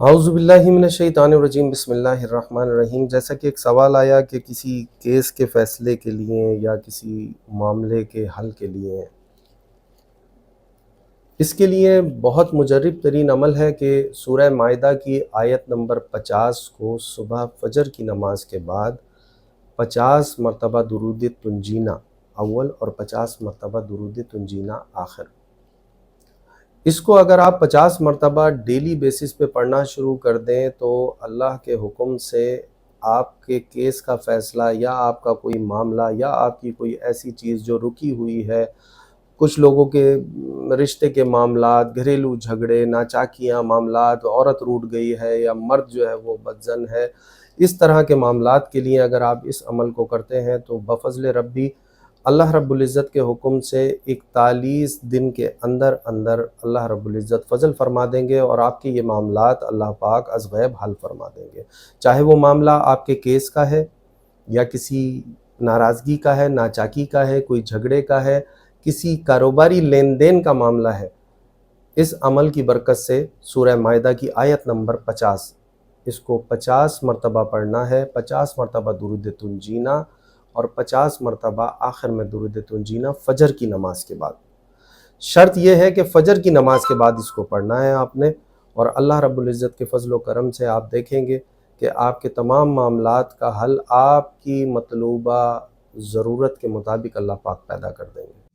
اعوذ باللہ من الشیطان الرجیم، بسم اللہ الرحمن الرحیم۔ جیسا کہ ایک سوال آیا کہ کسی کیس کے فیصلے کے لیے یا کسی معاملے کے حل کے لیے، اس کے لیے بہت مجرب ترین عمل ہے کہ سورہ مائدہ کی آیت نمبر 50 کو صبح فجر کی نماز کے بعد 50 مرتبہ درود تنجینہ اول اور 50 مرتبہ درود تنجینہ آخر۔ اس کو اگر آپ 50 مرتبہ ڈیلی بیسس پہ پڑھنا شروع کر دیں تو اللہ کے حکم سے آپ کے کیس کا فیصلہ یا آپ کا کوئی معاملہ یا آپ کی کوئی ایسی چیز جو رکی ہوئی ہے، کچھ لوگوں کے رشتے کے معاملات، گھریلو جھگڑے، ناچاکیاں معاملات، عورت روٹھ گئی ہے یا مرد جو ہے وہ بدزن ہے، اس طرح کے معاملات کے لیے اگر آپ اس عمل کو کرتے ہیں تو بفضل ربی اللہ رب العزت کے حکم سے 41 دن کے اندر اندر اللہ رب العزت فضل فرما دیں گے اور آپ کے یہ معاملات اللہ پاک از غیب حل فرما دیں گے۔ چاہے وہ معاملہ آپ کے کیس کا ہے یا کسی ناراضگی کا ہے، ناچاکی کا ہے، کوئی جھگڑے کا ہے، کسی کاروباری لین دین کا معاملہ ہے، اس عمل کی برکت سے سورہ مائدہ کی آیت نمبر 50 اس کو 50 مرتبہ پڑھنا ہے، 50 مرتبہ درود تنجینہ اور 50 مرتبہ آخر میں درود تنجینہ فجر کی نماز کے بعد۔ شرط یہ ہے کہ فجر کی نماز کے بعد اس کو پڑھنا ہے آپ نے، اور اللہ رب العزت کے فضل و کرم سے آپ دیکھیں گے کہ آپ کے تمام معاملات کا حل آپ کی مطلوبہ ضرورت کے مطابق اللہ پاک پیدا کر دیں گے۔